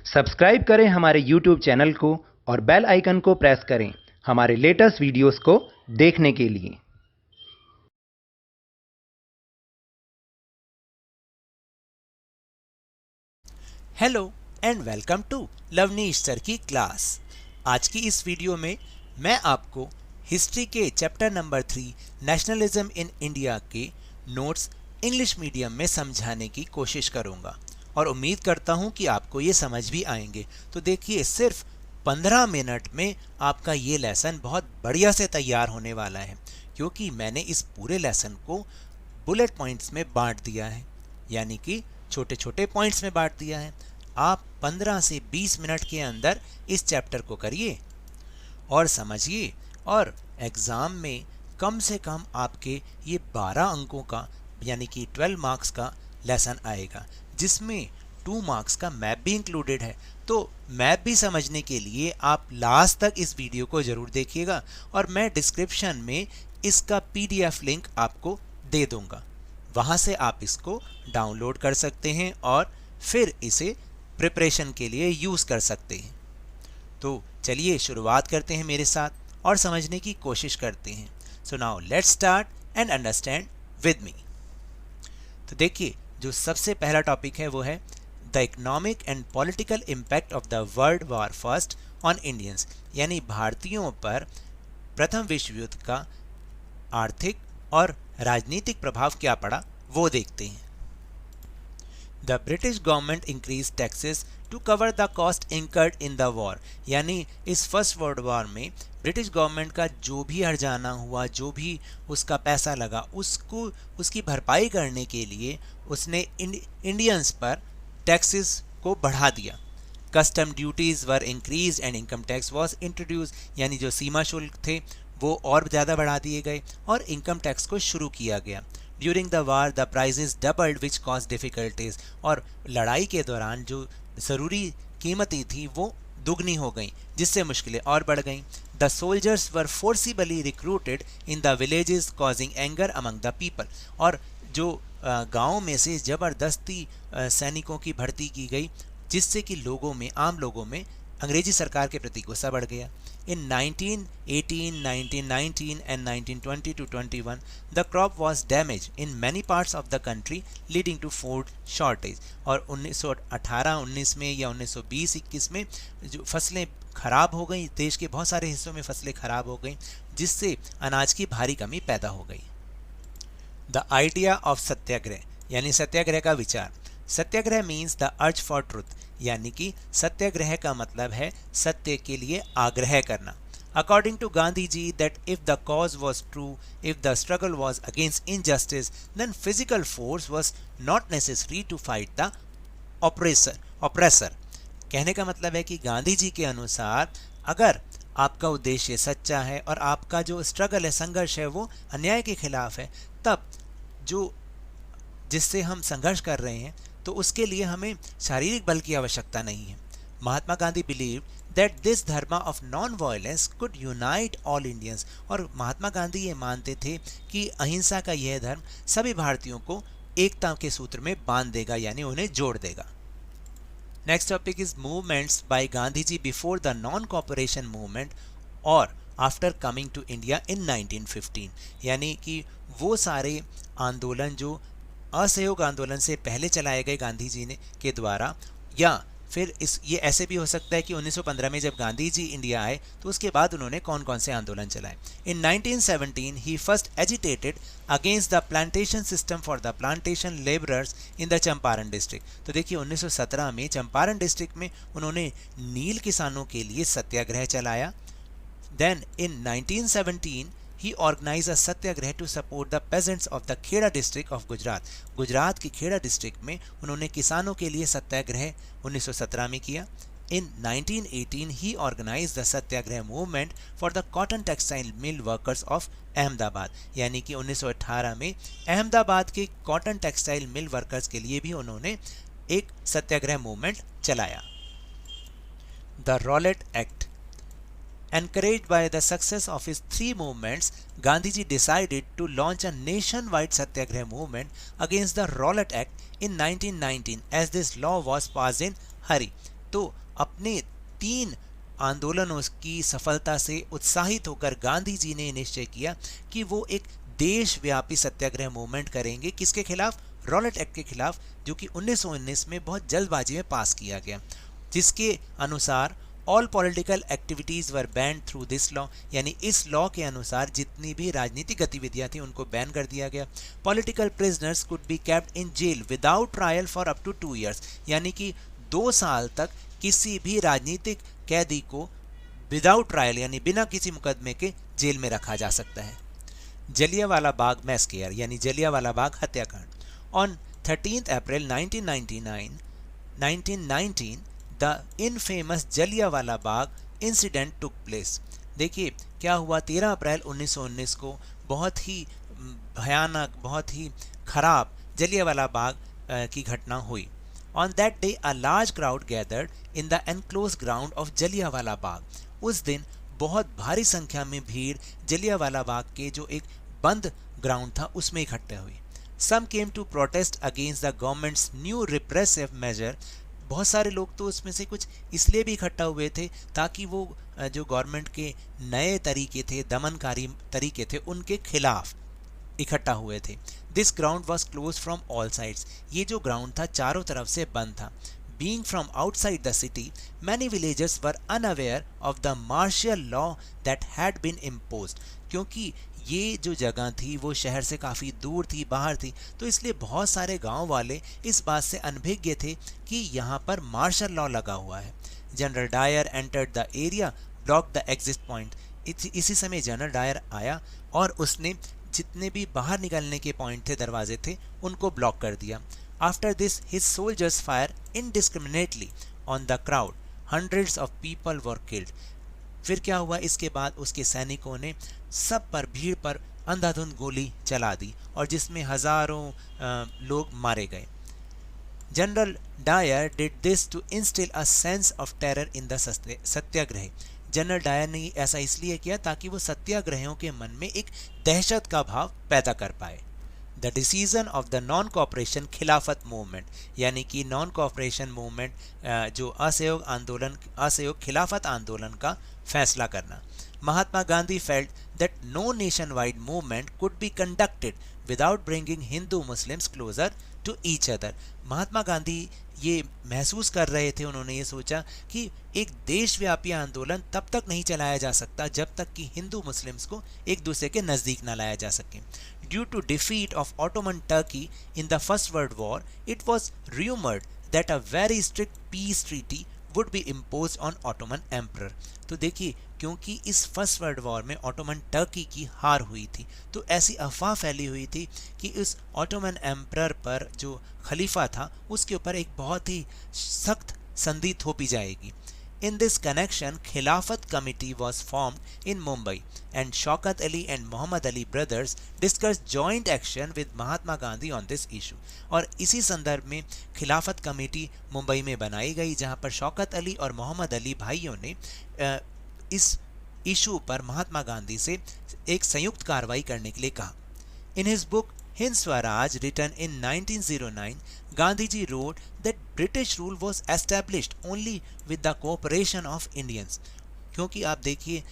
Subscribe करें हमारे YouTube channel को और बेल आइकन को प्रेस करें हमारे लेटेस्ट वीडियोस को देखने के लिए। Hello and welcome to Lavneesh sir की क्लास। आज की इस वीडियो में मैं आपको हिस्ट्री के chapter number 3 nationalism in India के नोट्स इंग्लिश मीडियम में समझाने की कोशिश करूंगा और उम्मीद करता हूं कि आपको ये समझ भी आएंगे। तो देखिए, सिर्फ 15 मिनट में आपका ये लेसन बहुत बढ़िया से तैयार होने वाला है, क्योंकि मैंने इस पूरे लेसन को बुलेट पॉइंट्स में बांट दिया है, यानी कि छोटे छोटे पॉइंट्स में बांट दिया है। आप 15 से 20 मिनट के अंदर इस चैप्टर को करिए और समझिए, और एग्ज़ाम में कम से कम आपके ये 12 अंकों का यानी कि 12 मार्क्स का लेसन आएगा, जिसमें 2 मार्क्स का मैप भी इंक्लूडेड है। तो मैप भी समझने के लिए आप लास्ट तक इस वीडियो को ज़रूर देखिएगा और मैं डिस्क्रिप्शन में इसका PDF लिंक आपको दे दूंगा। वहाँ से आप इसको डाउनलोड कर सकते हैं और फिर इसे प्रिपरेशन के लिए यूज़ कर सकते हैं। तो चलिए शुरुआत करते हैं मेरे साथ और समझने की कोशिश करते हैं। So now let's start and understand with me. तो देखिए, जो सबसे पहला टॉपिक है वो है the economic and political impact of the world war first on Indians, यानी भारतीयों पर प्रथम विश्व युद्ध का आर्थिक और राजनीतिक प्रभाव क्या पड़ा वो देखते हैं। The British government increased taxes to cover the cost incurred in the war, यानी इस फर्स्ट वर्ल्ड वॉर में ब्रिटिश गवर्नमेंट का जो भी हर्जाना हुआ, जो भी उसका पैसा लगा, उसको उसकी भरपाई करने के लिए उसने इंडियंस पर टैक्सेस को बढ़ा दिया। Custom duties were increase and income tax was introduce, यानी जो सीमा शुल्क थे वो और ज़्यादा बढ़ा दिए गए और इनकम टैक्स को शुरू किया गया। During the war the prices doubled which cause difficulties, और लड़ाई के दौरान जो ज़रूरी कीमतें थी वो दुगनी हो गई, जिससे मुश्किलें और बढ़ गईं। The soldiers were forcibly recruited in the villages causing anger among the people, और जो गाँव में से ज़बरदस्ती सैनिकों की भर्ती की गई, जिससे कि लोगों में, आम लोगों में अंग्रेजी सरकार के प्रति गुस्सा बढ़ गया। In 1918, 1919 and 1920-21, the crop was damaged in many parts of the country, leading to food shortage. और 1918-19 में या 1920-21 में जो फसलें खराब हो गई, देश के बहुत सारे हिस्सों में फसलें खराब हो गई, जिससे अनाज की भारी कमी पैदा हो गई। द आइडिया ऑफ सत्याग्रह, यानी सत्याग्रह का विचार। Satyagraha means the urge for truth, यानी कि सत्याग्रह का मतलब है सत्य के लिए आग्रह करना। According to Gandhi ji that if the cause was true, if the struggle was against injustice, then physical force was not necessary to fight the oppressor. कहने का मतलब है कि गांधी जी के अनुसार अगर आपका उद्देश्य सच्चा है और आपका जो स्ट्रगल है, संघर्ष है, वो अन्याय के खिलाफ है, तब जो जिससे हम संघर्ष कर रहे हैं तो उसके लिए हमें शारीरिक बल की आवश्यकता नहीं है। Mahatma Gandhi believe that this dharma of non violence could unite all Indians, और महात्मा गांधी ये मानते थे कि अहिंसा का यह धर्म सभी भारतीयों को एकता के सूत्र में बांध देगा, यानी उन्हें जोड़ देगा। Next topic is movements by Gandhi ji before the non cooperation movement और after coming to India in 1915, यानी कि वो सारे आंदोलन जो असहयोग आंदोलन से पहले चलाए गए गांधी जी ने के द्वारा, या फिर ये ऐसे भी हो सकता है कि 1915 में जब गांधी जी इंडिया आए तो उसके बाद उन्होंने कौन कौन से आंदोलन चलाए। In 1917 he first agitated against the plantation system for the plantation labourers in the Champaran district. तो देखिए, 1917 में चंपारण डिस्ट्रिक्ट में उन्होंने नील किसानों के लिए सत्याग्रह चलाया। Then in 1917 he organized a satyagraha to support the peasants of the Kheda district of Gujarat. Gujarat की खेड़ा डिस्ट्रिक्ट में उन्होंने किसानों के लिए सत्याग्रह 1917 में किया। In 1918 he organized the Satyagraha movement for the cotton textile mill workers of Ahmedabad, यानी कि 1918 में अहमदाबाद के कॉटन टेक्सटाइल मिल वर्कर्स के लिए भी उन्होंने एक सत्याग्रह मूवमेंट चलाया। The Rowlatt act. Encouraged by the success of his 3 movements, Gandhiji decided to launch a nationwide Satyagraha movement against the Rowlatt Act in 1919 as this law was passed in hurry. तो अपने 3 आंदोलनों की सफलता से उत्साहित होकर गांधी जी ने निश्चय किया कि वो एक देशव्यापी सत्याग्रह मूवमेंट करेंगे। किसके खिलाफ? रॉलेट एक्ट के खिलाफ, जो कि 1919 में बहुत जल्दबाजी में पास किया गया, जिसके अनुसार all political activities were ban through this law, यानी इस लॉ के अनुसार जितनी भी राजनीतिक गतिविधियां थी उनको बैन कर दिया गया। Political prisoners could be kept in jail without trial for up to 2 years, यानी कि 2 साल तक किसी भी राजनीतिक कैदी को विदाउट ट्रायल यानी बिना किसी मुकदमे के जेल में रखा जा सकता है। जलियांवाला बाग मैस्केयर यानी जलियांवाला बाग हत्याकांड। On 13 April 1919 the infamous Jallianwala Bagh incident took place. देखिए क्या हुआ, 13 अप्रैल 1919 को बहुत ही भयानक, बहुत ही खराब जलियांवाला बाग की घटना हुई। On that day, a large crowd gathered in the enclosed ground of Jallianwala Bagh. उस दिन बहुत भारी संख्या में भीड़ जलियांवाला बाग के जो एक बंद ग्राउंड था उसमें इकट्ठे हुई। Some came to protest against the government's new repressive measure। बहुत सारे लोग तो उसमें से कुछ इसलिए भी इकट्ठा हुए थे ताकि वो जो गवर्नमेंट के नए तरीके थे, दमनकारी तरीके थे, उनके खिलाफ इकट्ठा हुए थे। This ground was close from all sides. ये जो ग्राउंड था चारों तरफ से बंद था। Being from outside the city, many villagers were unaware of the martial law that had been imposed. क्योंकि ये जो जगह थी वो शहर से काफ़ी दूर थी, बाहर थी, तो इसलिए बहुत सारे गांव वाले इस बात से अनभिज्ञ थे कि यहाँ पर मार्शल लॉ लगा हुआ है। General Dyer entered the area, block the exit point. इसी समय जनरल डायर आया और उसने जितने भी बाहर निकलने के पॉइंट थे, दरवाजे थे, उनको ब्लॉक कर दिया। After this his soldiers fire indiscriminately on the crowd, hundreds of people were killed. फिर क्या हुआ, इसके बाद उसके सैनिकों ने सब पर, भीड़ पर अंधाधुंध गोली चला दी और जिसमें हजारों लोग मारे गए। General Dyer did this to instill a sense of terror in the satyagraha. General Dyer ने ऐसा इसलिए किया ताकि वो सत्याग्रहियों के मन में एक दहशत का भाव पैदा कर पाए। The decision of the non corporation खिलाफत मूवमेंट, यानी कि नॉन कॉपरेशन मूवमेंट, जो असहयोग खिलाफत आंदोलन का फैसला करना। Mahatma Gandhi felt that no nation wide movement could be conducted without bringing Hindu Muslims closer to each other. Mahatma Gandhi ये महसूस कर रहे थे, उन्होंने ये सोचा कि एक देशव्यापी आंदोलन तब तक नहीं चलाया जा सकता जब तक कि हिंदू मुस्लिम्स को एक दूसरे के नज़दीक ना लाया जा सके। Due to defeat of Ottoman Turkey in the first world war, it was rumoured that a very strict peace treaty would be impose on Ottoman emperor. तो देखिए, क्योंकि इस फर्स्ट वर्ल्ड वॉर में ऑटोमन टर्की की हार हुई थी, तो ऐसी अफवाह फैली हुई थी कि इस ऑटोमन एम्परर पर जो खलीफा था उसके ऊपर एक बहुत ही सख्त संधि थोपी जाएगी। In this connection, Khilafat Committee was formed in Mumbai, and Shaukat Ali and Muhammad Ali brothers discussed joint action with Mahatma Gandhi on this issue. और इसी संदर्भ में खिलाफत कमेटी मुंबई में बनाई गई, जहां पर शौकत अली और मोहम्मद अली भाइयों ने इस इशू पर महात्मा गांधी से एक संयुक्त कार्रवाई करने के लिए कहा। In his book Hind Swaraj, written in 1909, Gandhiji wrote that British rule was established only with the cooperation of Indians। क्योंकि आप देखिए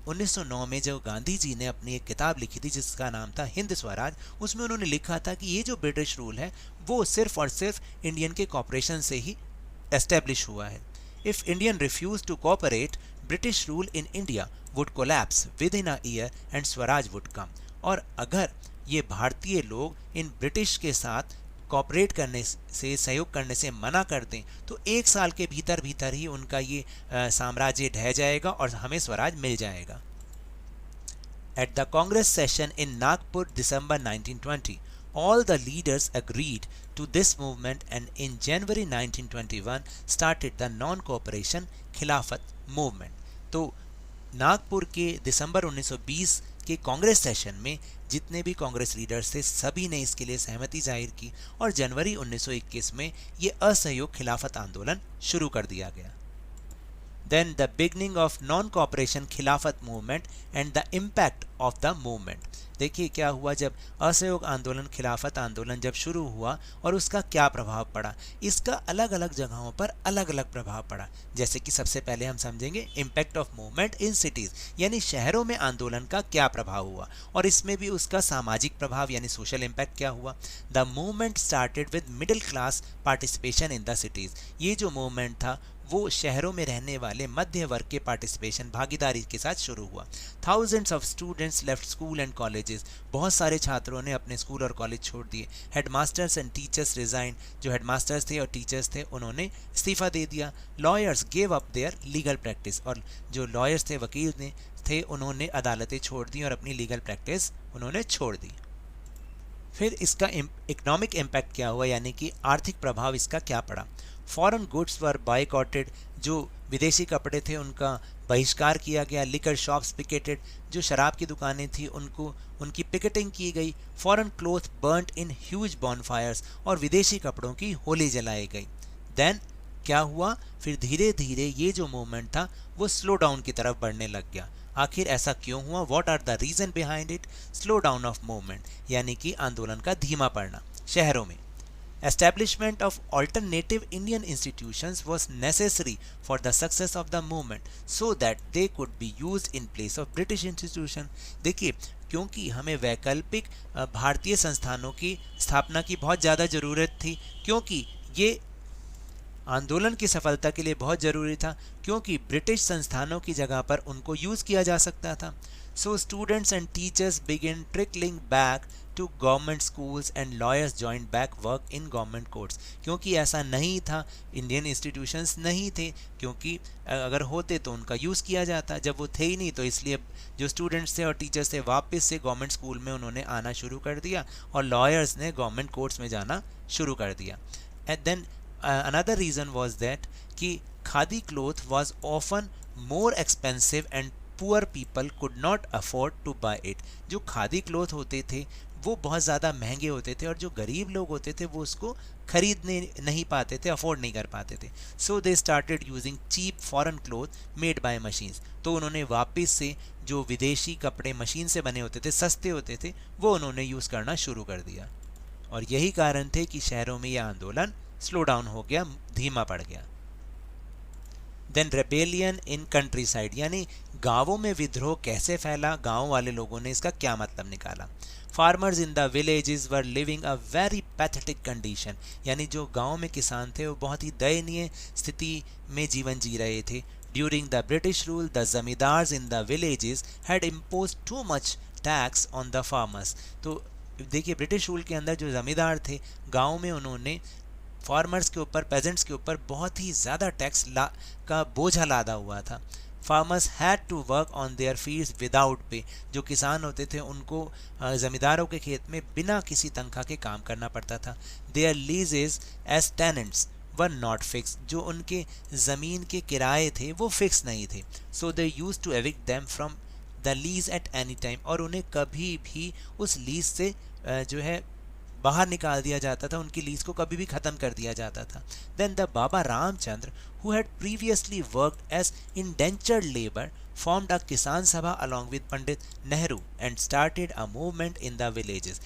1909 में जो गांधी जी ने अपनी एक किताब लिखी थी जिसका नाम था हिंद स्वराज, उसमें उन्होंने लिखा था कि ये जो ब्रिटिश रूल है वो सिर्फ और सिर्फ इंडियन के कॉपरेशन से ही एस्टेब्लिश हुआ है। If Indian refuse to cooperate, British rule in India would collapse within a year and swaraj would come. और अगर ये भारतीय लोग इन ब्रिटिश के साथ कॉपरेट करने से, सहयोग करने से मना कर दें, तो 1 साल के भीतर भीतर ही उनका ये साम्राज्य ढह जाएगा और हमें स्वराज मिल जाएगा। At the Congress session in Nagpur December 1920, all the leaders agreed to this movement, and in January 1921 started the non-cooperation खिलाफत मूवमेंट। तो नागपुर के दिसंबर 1920 के कांग्रेस सेशन में जितने भी कांग्रेस लीडर्स थे सभी ने इसके लिए सहमति जाहिर की और जनवरी 1921 में ये असहयोग खिलाफत आंदोलन शुरू कर दिया गया। Then the beginning of non-cooperation खिलाफत movement and the impact of the movement। देखिए क्या हुआ जब असहयोग आंदोलन, खिलाफत आंदोलन जब शुरू हुआ और उसका क्या प्रभाव पड़ा। इसका अलग अलग जगहों पर अलग अलग प्रभाव पड़ा। जैसे कि सबसे पहले हम समझेंगे impact of movement in cities, यानी शहरों में आंदोलन का क्या प्रभाव हुआ और इसमें भी उसका सामाजिक प्रभाव यानी सोशल इम्पैक्ट क्या हुआ। The movement started with middle class participation in the cities. ये जो मूवमेंट था वो शहरों में रहने वाले मध्य वर्ग के पार्टिसिपेशन, भागीदारी के साथ शुरू हुआ। Thousands of students left school and colleges. बहुत सारे छात्रों ने अपने स्कूल और कॉलेज छोड़ दिए। Headmasters and teachers resign. जो हेडमास्टर्स थे और टीचर्स थे उन्होंने इस्तीफा दे दिया। Lawyers gave up their legal practice. और जो लॉयर्स थे, वकील थे, उन्होंने अदालतें छोड़ दी और अपनी लीगल प्रैक्टिस उन्होंने छोड़ दी। फिर इसका इकोनॉमिक इम्पैक्ट क्या हुआ, यानी कि आर्थिक प्रभाव इसका क्या पड़ा। Foreign goods were boycotted. जो विदेशी कपड़े थे उनका बहिष्कार किया गया। Liquor shops picketed. जो शराब की दुकानें थी उनकी पिकेटिंग की गई। Foreign cloth burned in huge bonfires. और विदेशी कपड़ों की होली जलाई गई। देन क्या हुआ, फिर धीरे धीरे ये जो मूवमेंट था वो स्लो डाउन की तरफ बढ़ने लग गया। आखिर ऐसा क्यों हुआ? What are the reason behind it? Slow down of movement, यानी कि आंदोलन का धीमा पड़ना शहरों में। Establishment of alternative Indian institutions was necessary for the success of the movement so that they could be used in place of British institution. देखिए, क्योंकि हमें वैकल्पिक भारतीय संस्थानों की स्थापना की बहुत ज़्यादा ज़रूरत थी, क्योंकि ये आंदोलन की सफलता के लिए बहुत ज़रूरी था, क्योंकि ब्रिटिश संस्थानों की जगह पर उनको यूज़ किया जा सकता था। So students and teachers began trickling back to government schools and lawyers joined back work in government courts. क्योंकि ऐसा नहीं था, इंडियन इंस्टीट्यूशंस नहीं थे, क्योंकि अगर होते तो उनका यूज़ किया जाता, जब वो थे ही नहीं तो इसलिए जो स्टूडेंट्स थे और टीचर्स थे वापस से गवर्नमेंट स्कूल में उन्होंने आना शुरू कर दिया और लॉयर्स ने गवर्नमेंट कोर्ट्स में जाना शुरू कर दिया। And then another reason was that कि khadi cloth was often more expensive and poor people could not afford to buy it. जो खादी क्लोथ होते थे वो बहुत ज़्यादा महंगे होते थे और जो गरीब लोग होते थे वो उसको खरीदने नहीं पाते थे, अफोर्ड नहीं कर पाते थे। So they started using cheap foreign cloth made by machines. तो उन्होंने वापस से जो विदेशी कपड़े मशीन से बने होते थे, सस्ते होते थे, वो उन्होंने यूज़ करना शुरू कर दिया। और यही कारण थे कि शहरों में यह आंदोलन स्लो डाउन हो गया, धीमा पड़ गया। Then rebellion in countryside, यानी गाँवों में विद्रोह कैसे फैला, गाँव वाले लोगों ने इसका क्या मतलब निकाला। Farmers in the villages were living a very pathetic condition, यानी जो गाँव में किसान थे वो बहुत ही दयनीय स्थिति में जीवन जी रहे थे। During the British rule the zamindars in the villages had impose too much tax on the farmers. तो देखिए, ब्रिटिश रूल के अंदर जो जमींदार थे गाँव में, उन्होंने फार्मर्स के ऊपर, पेजेंट्स के ऊपर बहुत ही ज़्यादा टैक्स का बोझा लादा हुआ था। Farmers had to work on their fields without pay. जो किसान होते थे उनको ज़मींदारों के खेत में बिना किसी तनख्वाह के काम करना पड़ता था। Their leases as tenants were not fix. जो उनके ज़मीन के किराए थे वो फिक्स नहीं थे। So they used to evict them from the lease at any time. और उन्हें कभी भी उस लीज से जो है बाहर निकाल दिया जाता था, उनकी लीज को कभी भी ख़त्म कर दिया जाता था। Then the Baba Ramchandra who had previously worked as indentured labor formed a किसान सभा along with Pandit Nehru and started a movement in the villages.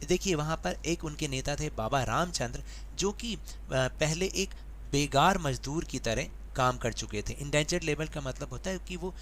देखिए, वहाँ पर एक उनके नेता थे बाबा रामचंद्र, जो कि पहले एक बेगार मजदूर की तरह काम कर चुके थे। इंडेंचर्ड लेबर का मतलब होता है कि वो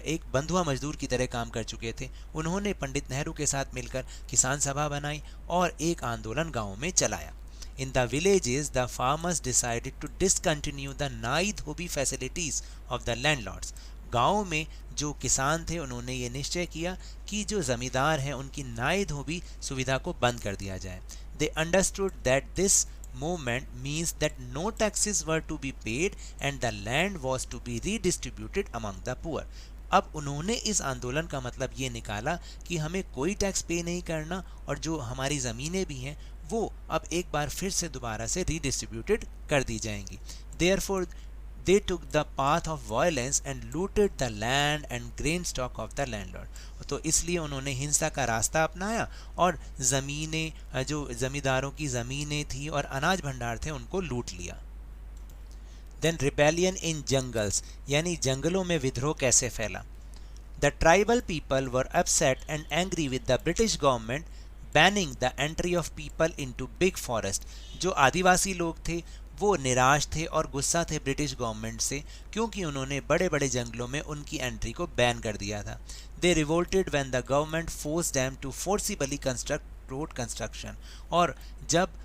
एक बंधुआ मजदूर की तरह काम कर चुके थे। उन्होंने पंडित नेहरू के साथ मिलकर किसान सभा बनाई और एक आंदोलन गाँव में चलाया। In the villages, the farmers decided to discontinue the नाई धोबी facilities of the landlords. गाँव में जो किसान थे उन्होंने ये निश्चय किया कि जो ज़मींदार हैं उनकी नाई धोबी सुविधा को बंद कर दिया जाए। They understood that this movement means that no taxes were to be paid and the land was to be redistributed among the poor. अब उन्होंने इस आंदोलन का मतलब ये निकाला कि हमें कोई टैक्स पे नहीं करना और जो हमारी ज़मीनें भी हैं वो अब एक बार फिर से दोबारा से रीडिस्ट्रीब्यूटेड कर दी जाएंगी। Therefore, they took the path of violence and looted the land and grain stock of the landlord. तो इसलिए उन्होंने हिंसा का रास्ता अपनाया और ज़मीनें, जो ज़मींदारों की ज़मीनें थी और अनाज भंडार थे, उनको लूट लिया। Then rebellion in jungles, यानी जंगलों में विद्रोह कैसे फैला। The tribal people were upset and angry with the British government banning the entry of people into big forest. जो आदिवासी लोग थे वो निराश थे और गुस्सा थे ब्रिटिश गवर्नमेंट से, क्योंकि उन्होंने बड़े बड़े जंगलों में उनकी एंट्री को बैन कर दिया था. They revolted when the government forced them to forcibly construct road construction. और जब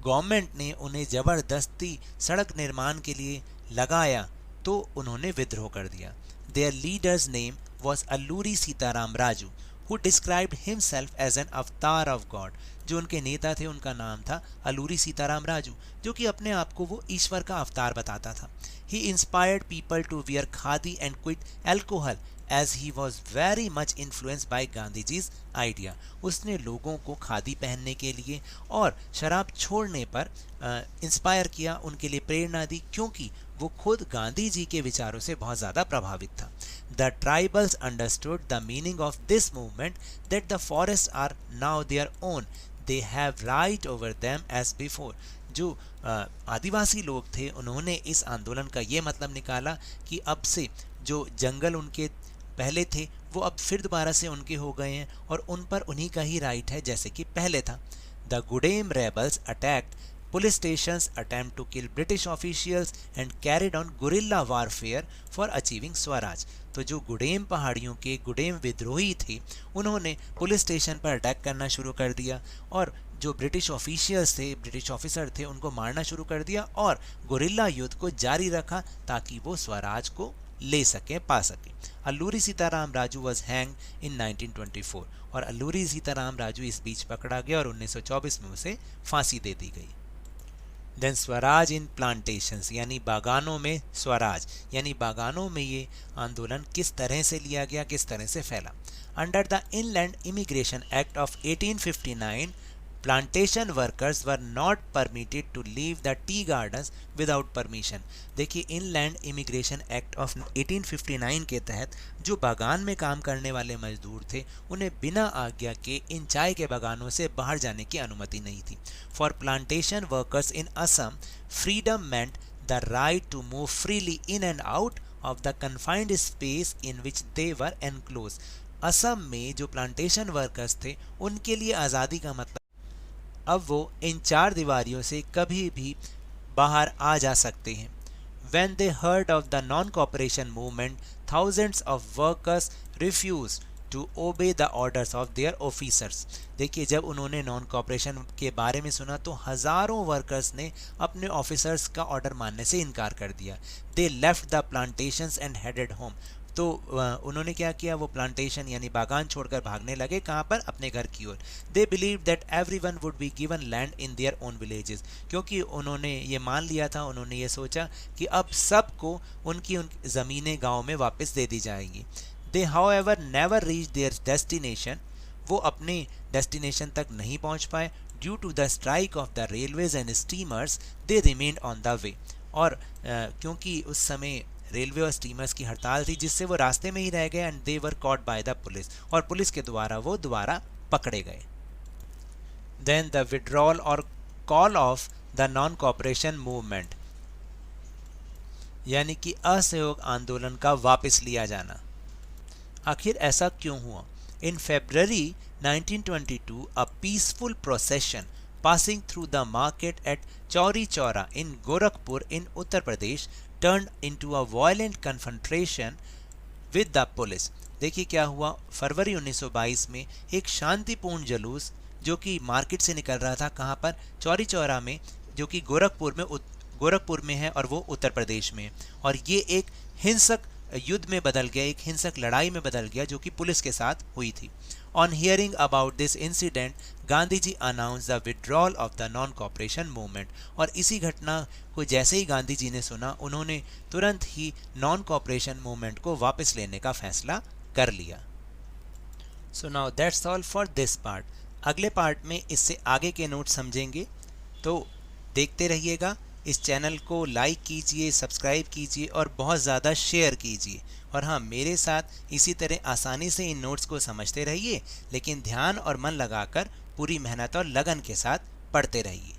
गवर्नमेंट ने उन्हें ज़बरदस्ती सड़क निर्माण के लिए लगाया तो उन्होंने विद्रोह कर दिया. Their leader's name was Alluri Sitaram Raju, who described himself as an avatar of God. जो उनके नेता थे उनका नाम था अलूरी सीताराम राजू, जो कि अपने आप को वो ईश्वर का अवतार बताता था. He inspired people to wear khadi and quit alcohol as he was very much influenced by Gandhi Ji's idea. उसने लोगों को खादी पहनने के लिए और शराब छोड़ने पर इंस्पायर किया, उनके लिए प्रेरणा दी, क्योंकि वो खुद गांधी जी के विचारों से बहुत ज़्यादा प्रभावित था. The tribals understood the meaning of this movement, that the forests are now their own. They have right over them as before. जो आदिवासी लोग थे उन्होंने इस आंदोलन का ये मतलब निकाला कि अब से जो जंगल उनके पहले थे वो अब फिर दोबारा से उनके हो गए हैं और उन पर उन्हीं का ही राइट है जैसे कि पहले था. The Gudem rebels attacked police stations, attempt to kill British officials and carried on guerrilla warfare for achieving Swaraj. तो जो गुडेम पहाड़ियों के गुडेम विद्रोही थे उन्होंने पुलिस स्टेशन पर अटैक करना शुरू कर दिया और जो ब्रिटिश ऑफिशियल्स थे, ब्रिटिश ऑफिसर थे, उनको मारना शुरू कर दिया और गुरिल्ला युद्ध को जारी रखा ताकि वो स्वराज को ले सकें, पा सकें. Alluri Sitaram Raju was hang in 1924 और अल्लूरी सीताराम राजू इस बीच पकड़ा गया और 1924 में उसे फांसी दे दी गई. देन स्वराज इन प्लांटेशंस, यानी बागानों में स्वराज, यानी बागानों में ये आंदोलन किस तरह से लिया गया, किस तरह से फैला. Under the inland immigration act of 1859 plantation workers were not permitted to leave the tea gardens without permission. देखिए, इनलैंड इमिग्रेशन एक्ट ऑफ 1859 के तहत जो बागान में काम करने वाले मजदूर थे उन्हें बिना आज्ञा के इन चाय के बागानों से बाहर जाने की अनुमति नहीं थी. For plantation workers in Assam freedom meant the right to move freely in and out of the confined space in which they were enclose. Assam में जो प्लांटेशन वर्कर्स थे उनके लिए आज़ादी का मतलब अब वो इन चार दीवारियों से कभी भी बाहर आ जा सकते हैं. When they heard of the non-cooperation movement, thousands of workers refused to obey the orders of their officers. देखिए, जब उन्होंने नॉन कॉपरेशन के बारे में सुना तो हज़ारों वर्कर्स ने अपने ऑफिसर्स का ऑर्डर मानने से इनकार कर दिया. They left the plantations and headed home. तो उन्होंने क्या किया, वो प्लांटेशन यानी बागान छोड़कर भागने लगे. कहाँ पर? अपने घर की ओर. They believe that everyone would be given land in their own villages, क्योंकि उन्होंने ये मान लिया था, उन्होंने ये सोचा कि अब सबको उनकी ज़मीनें गाँव में वापस दे दी जाएंगी. They however never reach their destination, वो अपने डेस्टिनेशन तक नहीं पहुँच पाए. Due to the strike of the railways and steamers they remained on the way. और क्योंकि उस समय रेलवे और स्टीमर्स की हड़ताल थी जिससे वो रास्ते में ही रह गए. And they were caught by the police, और पुलिस के द्वारा वो दोबारा पकड़े गए. देन द विड्रॉल और call of the non cooperation movement, यानी कि असहयोग आंदोलन का वापस लिया जाना. आखिर ऐसा क्यों हुआ? इन February 1922 a peaceful procession passing through the market at Chauri Chaura in Gorakhpur in Uttar Pradesh turned into a violent confrontation with the police. देखिए क्या हुआ, फरवरी 1922 में एक शांतिपूर्ण जुलूस जो कि मार्केट से निकल रहा था, कहाँ पर? चौरी चौरा में, जो कि गोरखपुर में है और वो उत्तर प्रदेश में. और ये एक हिंसक युद्ध में बदल गया, एक हिंसक लड़ाई में बदल गया जो कि पुलिस के साथ हुई थी. On hearing about this incident, Gandhi ji announced the withdrawal of the non-cooperation movement. और इसी घटना को जैसे ही गांधी जी ने सुना उन्होंने तुरंत ही नॉन कॉपरेशन मूवमेंट को वापस लेने का फैसला कर लिया. So now that's all for this part. अगले पार्ट में इससे आगे के नोट समझेंगे, तो देखते रहिएगा. इस चैनल को लाइक कीजिए, सब्सक्राइब कीजिए और बहुत ज़्यादा शेयर कीजिए. और हाँ, मेरे साथ इसी तरह आसानी से इन नोट्स को समझते रहिए, लेकिन ध्यान और मन लगाकर पूरी मेहनत और लगन के साथ पढ़ते रहिए.